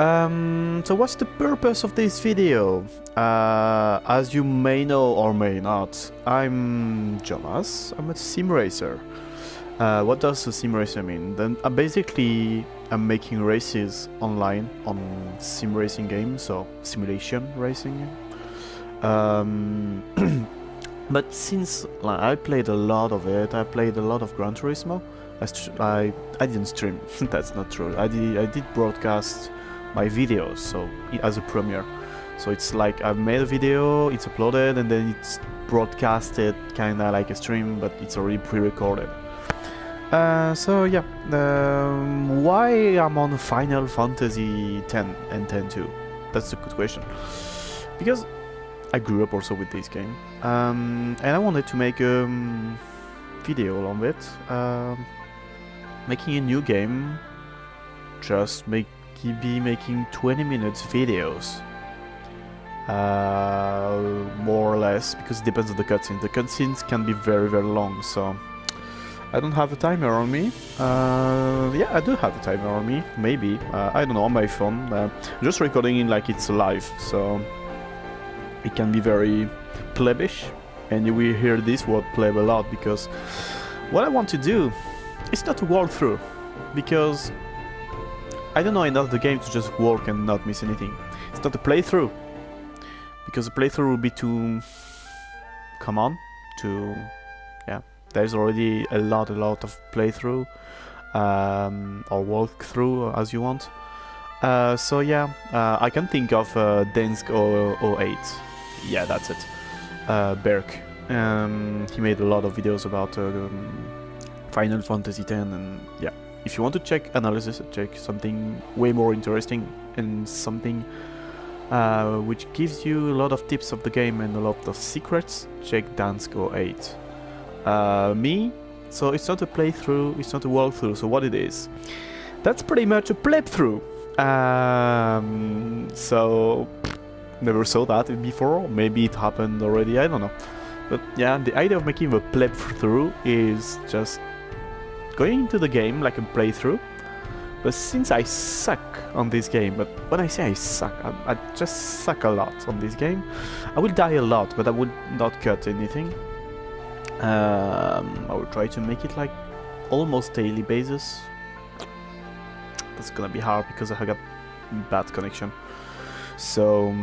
So what's the purpose of this video? As you may know or may not, I'm Jonas. I'm a sim racer. What does a sim racer mean? Then basically I'm making races online on sim racing games, so simulation racing. But since I played a lot of it, I played a lot of Gran Turismo. I didn't stream. That's not true. I did broadcast my videos, so as a premiere. So it's like I've made a video, it's uploaded, and then it's broadcasted, kinda like a stream, but it's already pre-recorded. So yeah, why I'm on Final Fantasy X and X-2? That's a good question. Because I grew up also with this game, and I wanted to make a video on it. Making a new game, just be making 20 minutes videos, more or less, because it depends on the cutscenes. The cutscenes can be very long, so I don't have a timer on me. Yeah, I do have a timer on me, maybe. I don't know, on my phone. I'm just recording it like it's live, so it can be very plebish, and you will hear this word pleb a lot, because what I want to do is not to walkthrough, because I don't know enough of the game to just walk and not miss anything. It's not a playthrough, because a playthrough would be too... come on, to... yeah, there's already a lot of playthrough, or walkthrough, as you want. So yeah, I can think of Densk 08. Yeah, that's it. Berk. He made a lot of videos about Final Fantasy X, and yeah. If you want to check analysis, check something way more interesting and something which gives you a lot of tips of the game and a lot of secrets, check Dansk 08. Me, so it's not a playthrough, it's not a walkthrough, so what it is? That's pretty much a plebthrough. So never saw that before, maybe it happened already, I don't know. But yeah, the idea of making a plebthrough is just going into the game like a playthrough. But since I suck on this game, but when I say I suck, I just suck a lot on this game. I will die a lot, but I would not cut anything. I will try to make it like almost daily basis. That's gonna be hard because I got bad connection. So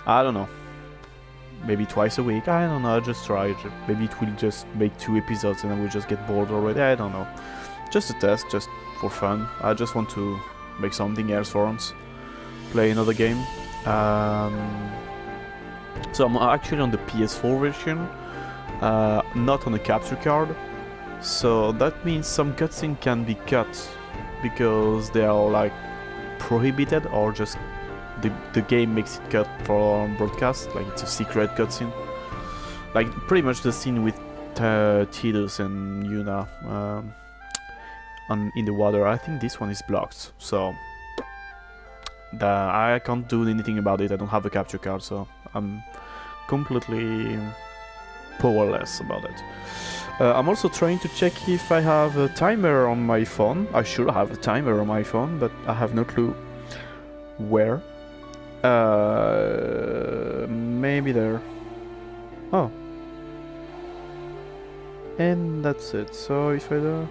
I don't know. Maybe twice a week. I don't know. I'll just try. Maybe it will just make 2 episodes and I will just get bored already. I don't know. Just a test, just for fun. I just want to make something else for once. Play another game. So I'm actually on the PS4 version, not on a capture card. So that means some cutscene can be cut because they are like prohibited, or just the game makes it cut for broadcast, like it's a secret cutscene. Like pretty much the scene with Tidus and Yuna in the water. I think this one is blocked, so I can't do anything about it. I don't have a capture card, so I'm completely powerless about it. I'm also trying to check if I have a timer on my phone. I should have a timer on my phone, but I have no clue where. Maybe there. Oh. And that's it. So if I do...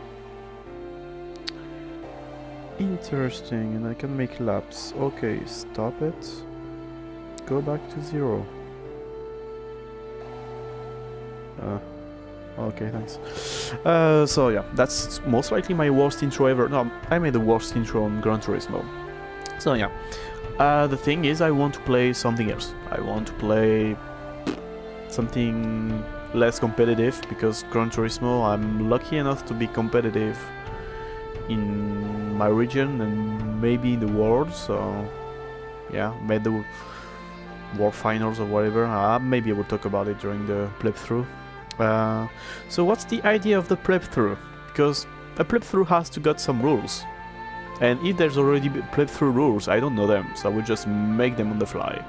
Interesting, and I can make laps. Okay, stop it. Go back to 0. Okay, thanks. So yeah, that's most likely my worst intro ever. No, I made the worst intro on Gran Turismo. So yeah. The thing is, I want to play something else. I want to play something less competitive, because Gran Turismo, I'm lucky enough to be competitive in my region and maybe in the world, so yeah, made the World Finals or whatever. Maybe I will talk about it during the Plebthrough. So what's the idea of the Plebthrough? Because a Plebthrough has to got some rules. And if there's already playthrough rules, I don't know them, so I will just make them on the fly.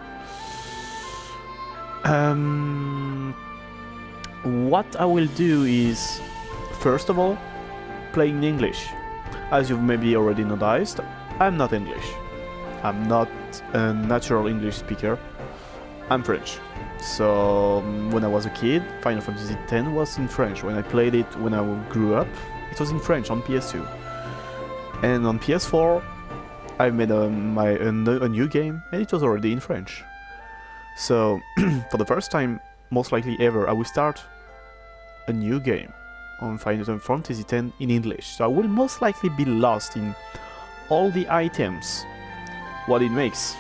What I will do is, first of all, play in English. as you've maybe already noticed, I'm not English. I'm not a natural English speaker. I'm French. So when I was a kid, Final Fantasy X was in French. When I played it when I grew up, it was in French on PS2. And on PS4, I made a new game, and it was already in French. So for the first time, most likely ever, I will start a new game on Final Fantasy X in English. So I will most likely be lost in all the items, what it makes,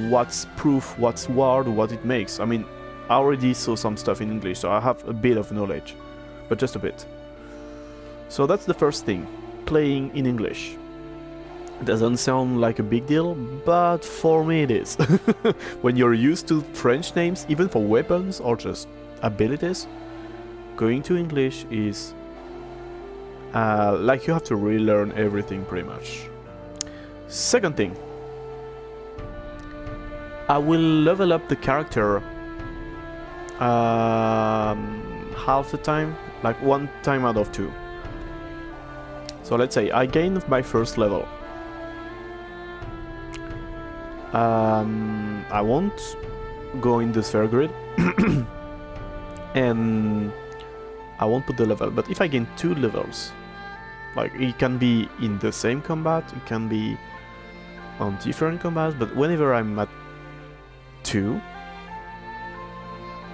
what's proof, what's word, what it makes. I mean, I already saw some stuff in English, so I have a bit of knowledge, but just a bit. So that's the first thing, playing in English. It doesn't sound like a big deal, but for me it is. When you're used to French names, even for weapons or just abilities, going to English is like you have to relearn everything pretty much. Second thing, I will level up the character half the time, like 1 time out of 2. So let's say I gained my first level. I won't go in the sphere grid and I won't put the level, but if I gain 2 levels, like it can be in the same combat, it can be on different combats, but whenever I'm at 2,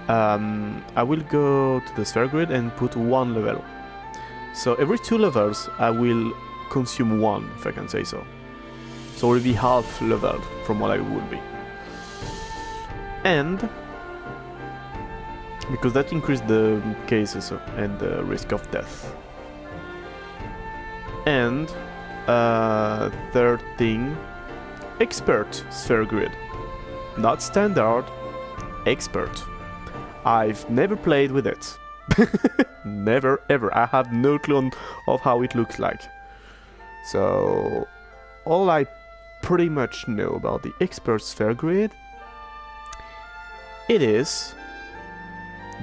I will go to the sphere grid and put 1 level. So every 2 levels I will consume 1, if I can say so. So it will be half leveled from what I would be. And because that increased the cases and the risk of death. And third thing, expert sphere grid. Not standard, expert. I've never played with it. Never ever. I have no clue of how it looks like. So all I pretty much know about the expert sphere grid, it is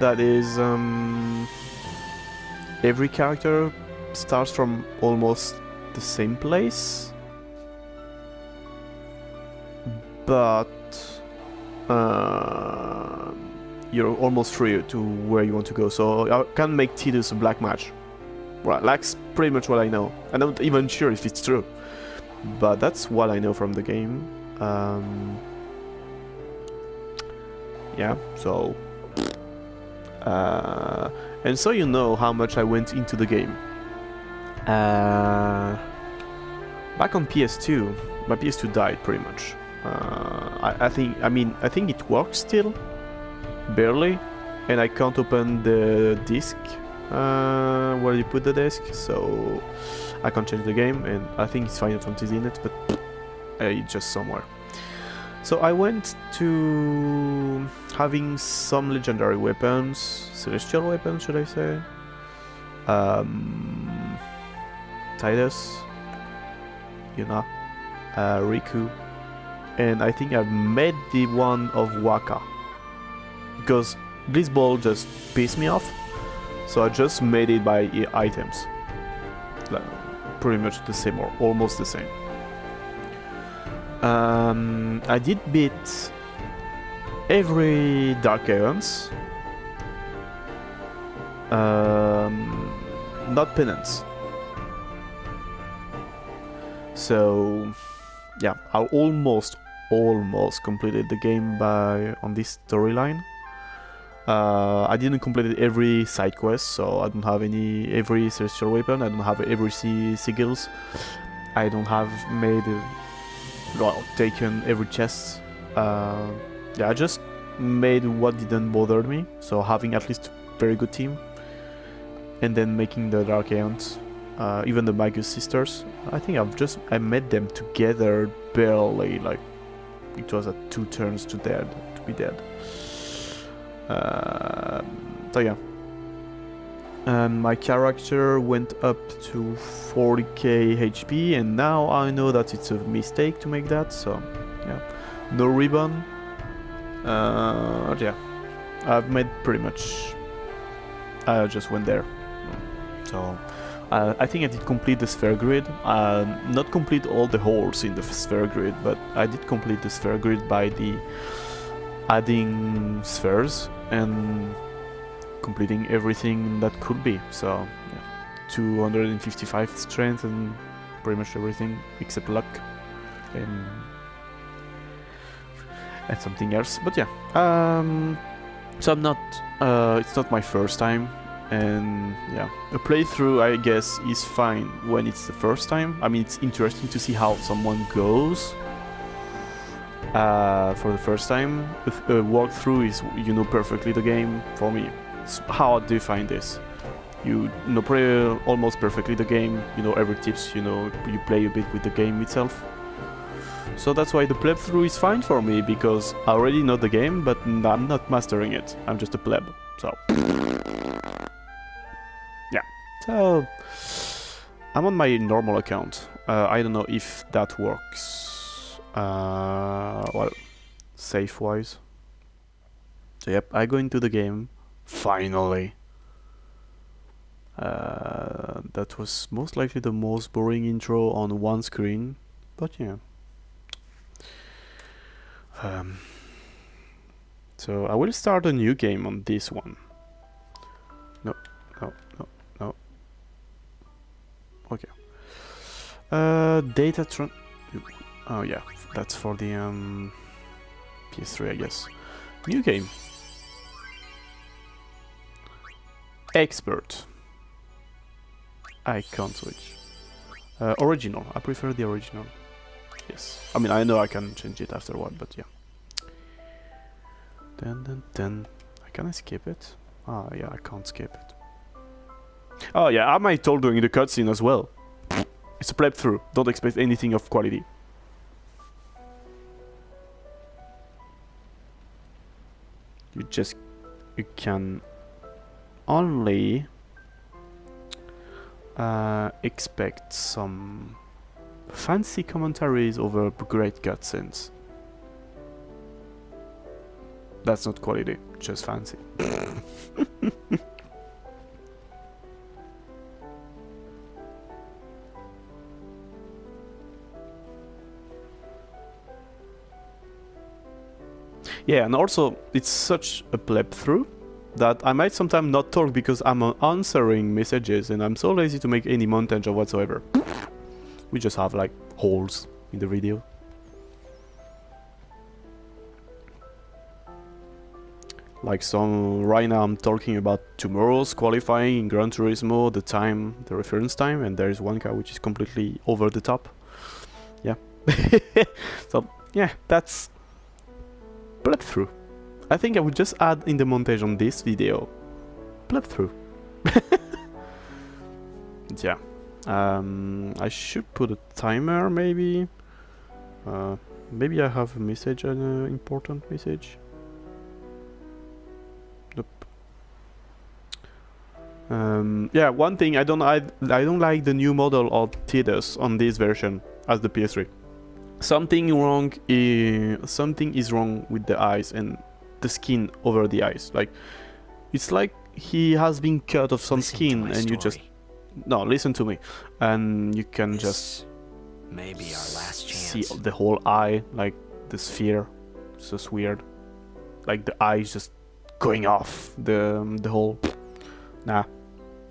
that is every character starts from almost the same place, but you're almost free to where you want to go. So I can make Tidus a black match. Right, that's pretty much what I know. I'm not even sure if it's true, but that's what I know from the game. Yeah, so and so you know how much I went into the game. Back on PS2, my PS2 died pretty much. I think it works still, barely, and I can't open the disc where you put the disc, so I can't change the game, and I think it's Final Fantasy in it, but it's just somewhere. So I went to having some legendary weapons, celestial weapons, should I say? Tidus, Yuna, Riku, and I think I've made the one of Waka, because Blitzball just pissed me off, so I just made it by items, like, pretty much the same or almost the same. I did beat every Dark Aeons, not penance. So yeah, I almost completed the game on this storyline. I didn't complete every side quest, so I don't have every celestial weapon. I don't have every sigils. I don't have taken every chest. Yeah, I just made what didn't bother me. So having at least a very good team, and then making the Dark Aeons, even the Magus sisters. I think I met them together barely. Like it was at 2 turns to be dead. So yeah. My character went up to 40k HP, and now I know that it's a mistake to make that, so yeah. No ribbon. Yeah. I've made pretty much... I just went there. So I think I did complete the sphere grid. Not complete all the holes in the sphere grid, but I did complete the sphere grid by the adding spheres and completing everything that could be. So yeah, 255 strength and pretty much everything except luck and something else. But yeah, so I'm not. It's not my first time. And yeah, a playthrough, I guess, is fine when it's the first time. I mean, it's interesting to see how someone goes for the first time. A walkthrough is, you know perfectly the game. For me, how do you find this? You know almost perfectly the game. You know every tips. You know you play a bit with the game itself. So that's why the plebthrough is fine for me, because I already know the game, but I'm not mastering it. I'm just a pleb. So. So, I'm on my normal account. I don't know if that works. Well, safe-wise. So yep, I go into the game. Finally. That was most likely the most boring intro on one screen. But yeah. So I will start a new game on this one. No. Okay. Data oh yeah, that's for the PS3, I guess. New game. Expert. I can't switch. Original. I prefer the original. Yes. I mean, I know I can change it afterward, but yeah. Then. Can I skip it? Ah, yeah, I can't skip it. Oh yeah, I might told during the cutscene as well. It's a plebthrough. Don't expect anything of quality. You can only expect some fancy commentaries over great cutscenes. That's not quality, just fancy. Yeah, and also, it's such a plebthrough that I might sometimes not talk because I'm answering messages and I'm so lazy to make any montage or whatsoever. We just have, like, holes in the video. Like right now I'm talking about tomorrow's qualifying in Gran Turismo, the time, the reference time, and there is one car which is completely over the top. Yeah. So, yeah, that's Plebthrough. I think I would just add in the montage on this video. Plebthrough. Yeah. I should put a timer, maybe. Maybe I have a message, an important message. Nope. Yeah, one thing I don't like the new model of Tidus on this version as the PS3. Something is wrong with the eyes and the skin over the eyes. Like, it's like he has been cut off some skin, and you just listen to me, and you can just maybe our last chance. See the whole eye, like the sphere. It's just weird. Like the eye is just going off the whole. Nah,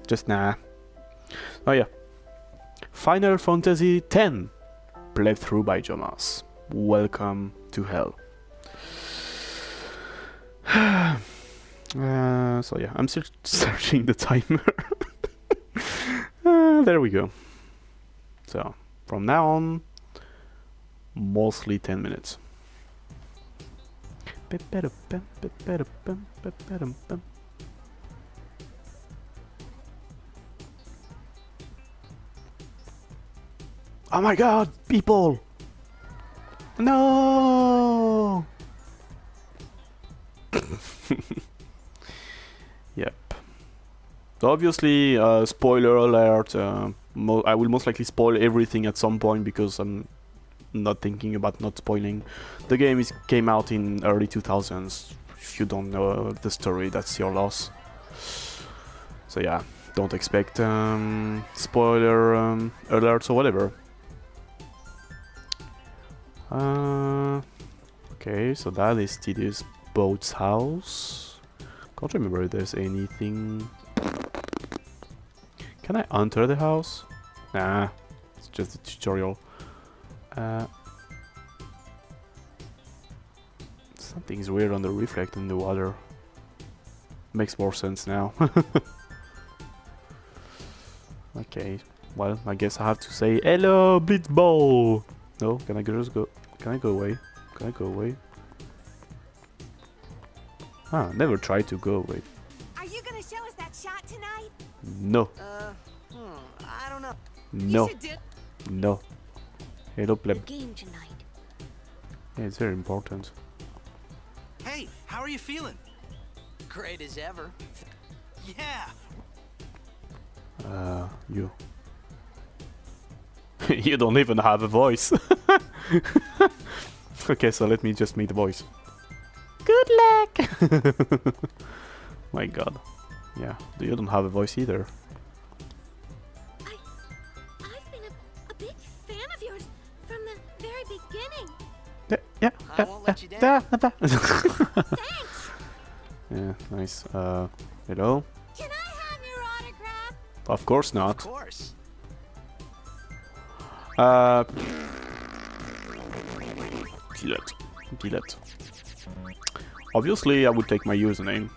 just nah. Oh yeah. Final Fantasy X. Plebthrough by Jonas. Welcome to hell. So yeah, I'm still searching the timer. There we go. So, from now on, mostly 10 minutes. Oh my god, people! No! Yep. So obviously, spoiler alert, I will most likely spoil everything at some point because I'm not thinking about not spoiling. The game came out in early 2000s. If you don't know the story, that's your loss. So yeah, don't expect spoiler alerts or whatever. Okay, so that is Tedious Boat's house. Can't remember if there's anything. Can I enter the house? Nah, it's just a tutorial. Something's weird on the reflect in the water. Makes more sense now. Okay, well, I guess I have to say hello, Blitzball. No, can I just go? Can I go away? Can I go away? Ah, never tried to go away. Are you gonna show us that shot tonight? No. I don't know. No. You should do. No. Hello, pleb. Game tonight. Yeah, it's very important. Hey, how are you feeling? Great as ever. Yeah. You. You don't even have a voice. Okay, so let me just make the voice. Good luck! My god. Yeah, you don't have a voice either. I've been a big fan of yours from the very beginning. Yeah. I won't let you down. Thanks. Yeah, nice. Hello? Can I have your autograph? Of course Of not. course. Delete. Obviously, I would take my username.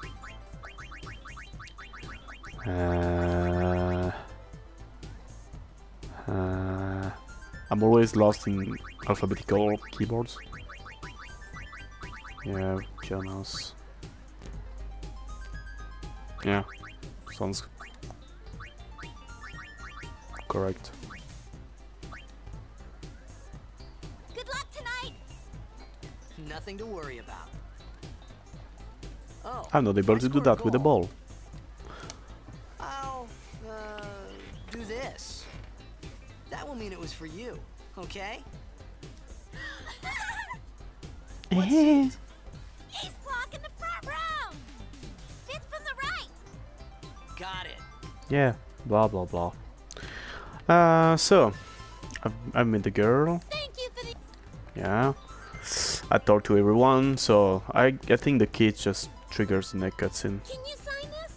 I'm always lost in alphabetical keyboards. Yeah, Jonas. Yeah, sounds correct. Good luck tonight. Nothing to worry about. Oh, I'm not able I to do scored a that with the goal. ball. I'll do this. That will mean it was for you, okay? What's it? He's blocking the front row. Fifth from the right. Got it. Yeah, blah blah blah. So I met the girl. Thank you for the. Yeah, I talked to everyone. So I think the kid just triggers the next cutscene. Can you sign this?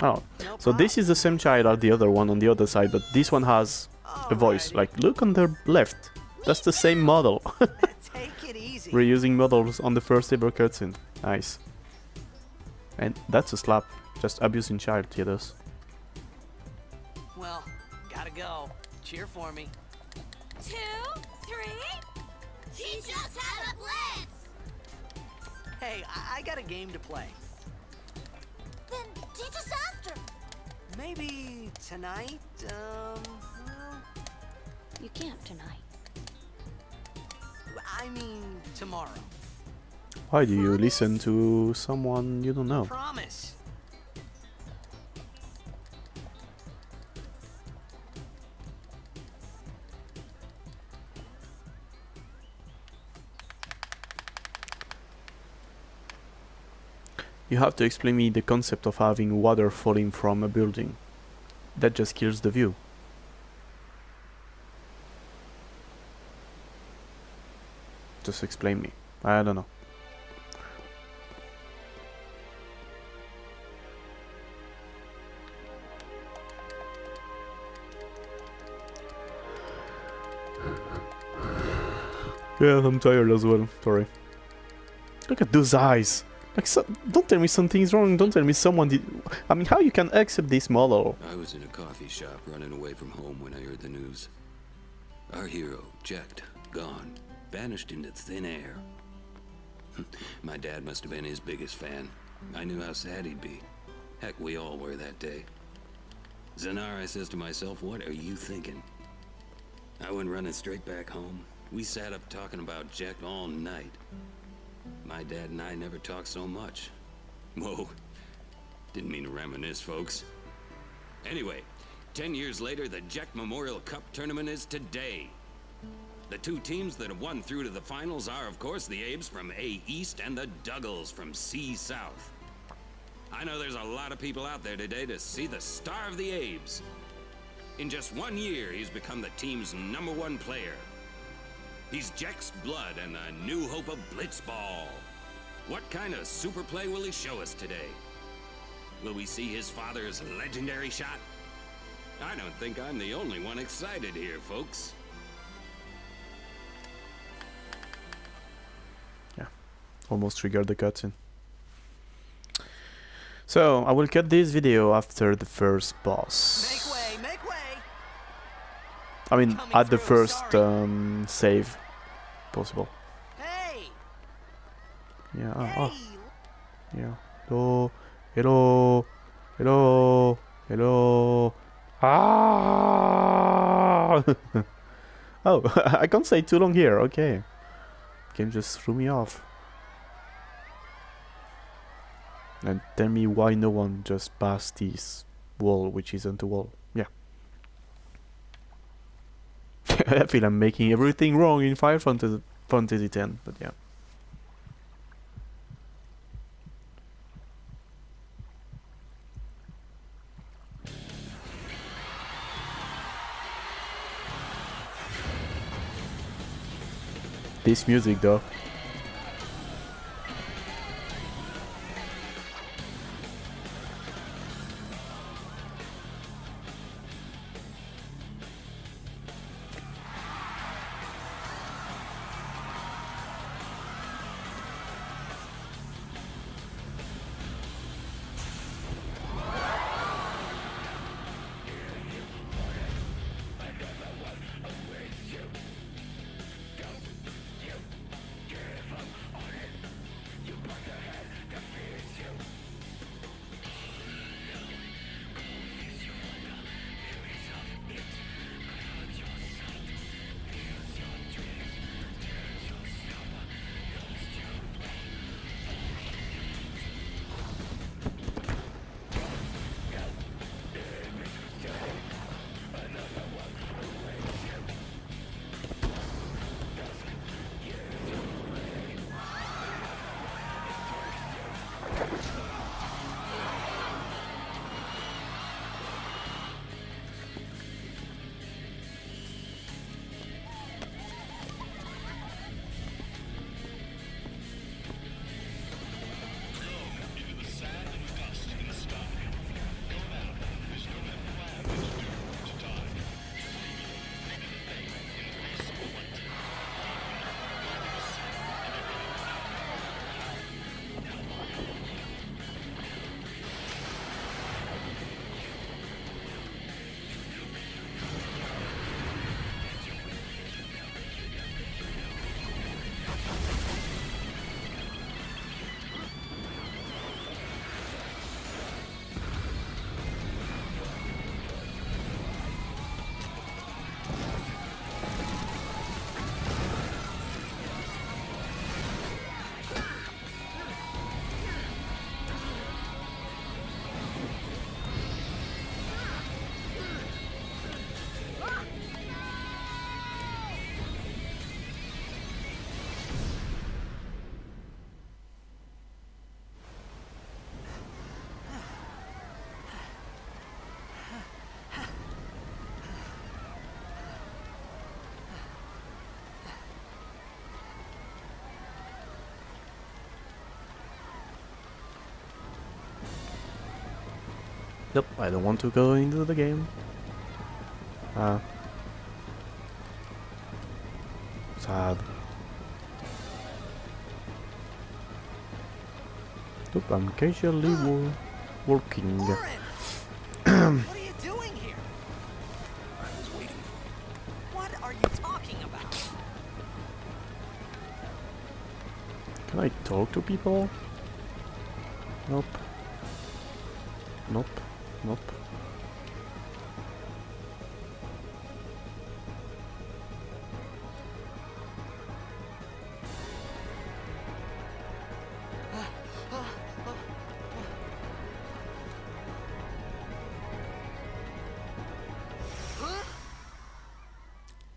Oh, No so this is the same child as the other one on the other side, but this one has a voice. Alrighty. Like, look on the left. That's the same model. Take it easy. Reusing models on the first ever cutscene. Nice. And that's a slap. Just abusing child, kiddos. Well, gotta go. Cheer for me. 2, 3. Teach us how to blitz. Hey, I got a game to play. Then teach us after. Maybe tonight? Well, You can't tonight. I mean tomorrow. Why do you listen to someone you don't know? Promise. You have to explain me the concept of having water falling from a building. That just kills the view. Just explain me. I don't know. Yeah, I'm tired as well. Sorry. Look at those eyes. Like, don't tell me something's wrong. Don't tell me someone did. I mean, how you can accept this model? I was in a coffee shop running away from home when I heard the news. Our hero, checked, gone, vanished into thin air. My dad must have been his biggest fan. I knew how sad he'd be. Heck, we all were that day. Zanar, I says to myself, what are you thinking? I went running straight back home. We sat up talking about Jack all night. My dad and I never talked so much. Whoa. Didn't mean to reminisce, folks. Anyway, 10 years later, the Jack Memorial Cup tournament is today. The two teams that have won through to the finals are, of course, the Abes from A East and the Duggles from C South. I know there's a lot of people out there today to see the star of the Abes. In just 1 year, he's become the team's #1 player. He's Jack's blood and the new hope of Blitzball. What kind of super play will he show us today? Will we see his father's legendary shot? I don't think I'm the only one excited here, folks. Yeah, almost triggered the cutscene. So, I will cut this video after the first boss. Make way, make way. I mean, Coming at the through, first sorry. save possible. Hey, Yeah, hey. yeah. Hello, hello, hello, hello. Ah! Oh, I can't stay too long here. Okay. Game just threw me off. And tell me why no one just passed this wall, which isn't a wall. Yeah. I feel I'm making everything wrong in Final Fantasy X, but yeah. This music though. Nope, I don't want to go into the game. Sad. Nope, I'm casually working. Orin, what are you doing here? I was waiting for you. What are you talking about? Can I talk to people? Nope. Nope. Nope.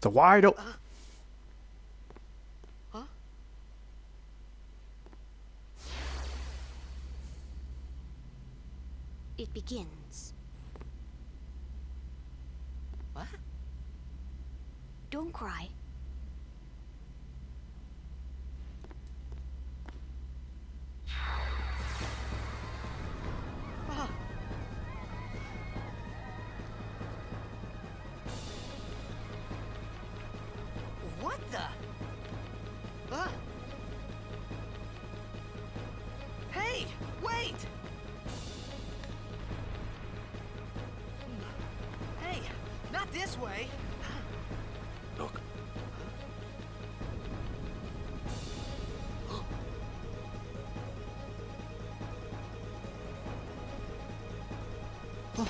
The wide open. Huh? it begins. What? Don't cry. What the? Hey, wait! Hey, not this way. Look. We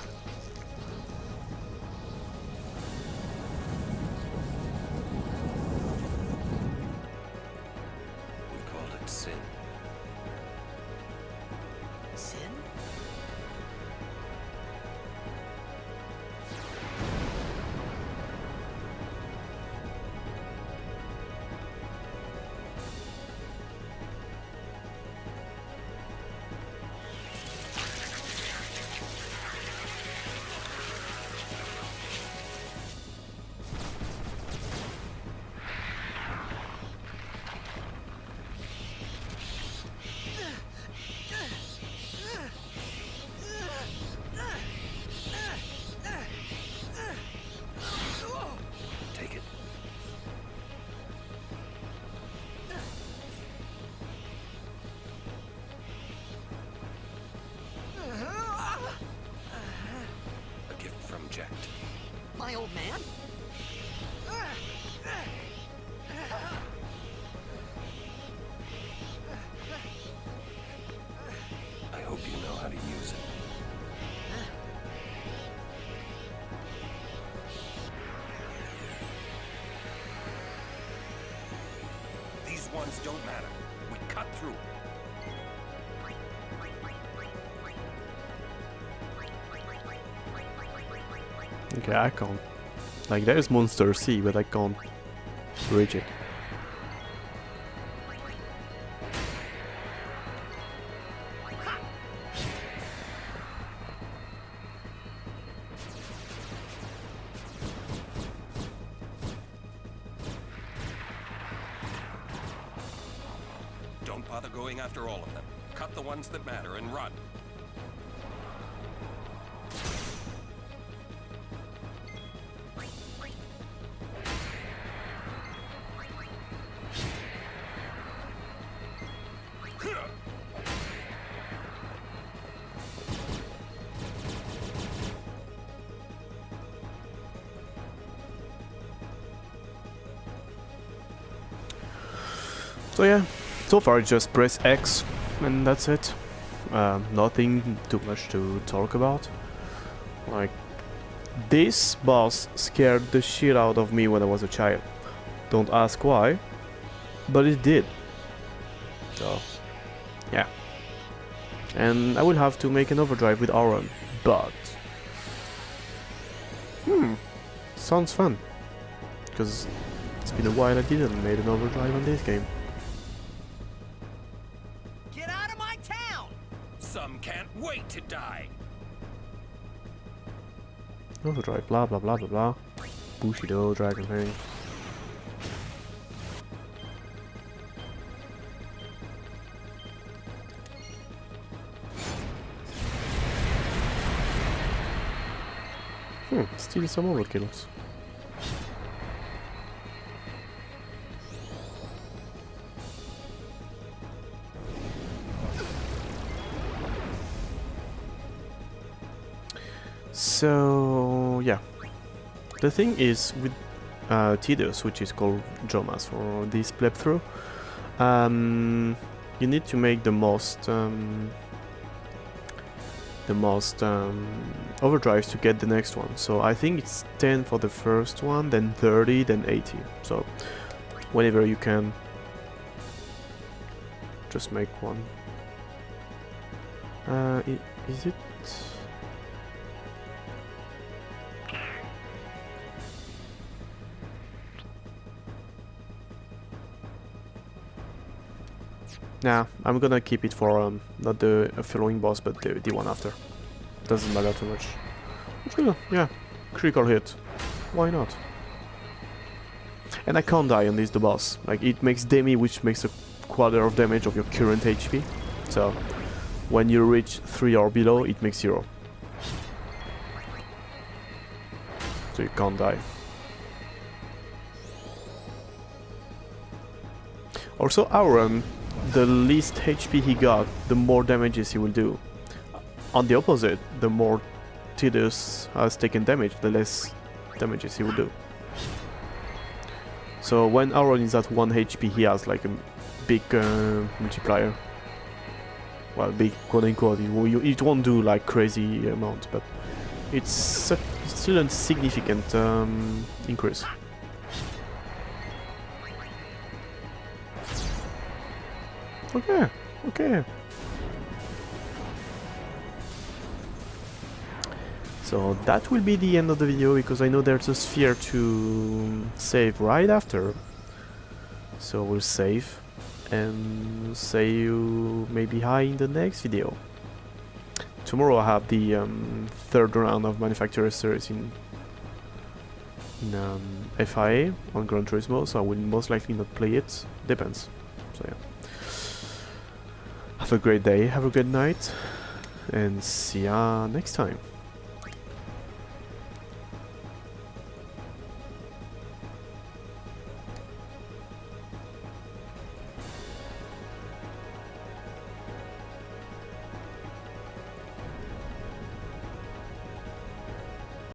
called it sin. Sin? Take it. A gift from Jekt. My old man? I hope you know how to use it. These ones don't matter. We cut through. Okay, I can't. Like, there is Monster C, but I can't reach it. Don't bother going after all of them. Cut the ones that matter and run. So yeah, so far just press X and that's it. Nothing too much to talk about. Like, this boss scared the shit out of me when I was a child. Don't ask why, but it did. So, yeah. And I will have to make an overdrive with Aaron, but... sounds fun. Because it's been a while I didn't made an overdrive on this game. Get out of my town! Some can't wait to die. Overdrive, blah blah blah blah blah. Bushido, dragon thing. Still some overkills. So yeah, the thing is with Tidus, which is called Jomas for this Plebthrough, you need to make the most overdrives to get the next one. So I think it's 10 for the first one, then 30, then 80. So whenever you can, just make one. Is it? Nah, I'm gonna keep it for not the following boss, but the one after. doesn't matter too much. But still, yeah, critical hit. Why not? And I can't die on this, the boss. Like, it makes Demi, which makes a quarter of damage of your current HP. So, when you reach 3 or below, it makes 0. So you can't die. Also, Auron, the least HP he got, the more damages he will do. On the opposite, the more Tidus has taken damage, the less damages he will do. So when Auron is at 1 HP, he has like a big multiplier. Well, big quote unquote. It won't do like crazy amount, but it's still a significant increase. Okay. So that will be the end of the video, because I know there's a sphere to save right after. So we'll save and say you maybe hi in the next video. Tomorrow I have the third round of Manufacturer Series in FIA on Gran Turismo, so I will most likely not play it. Depends. So yeah. Have a great day, have a good night, and see ya next time.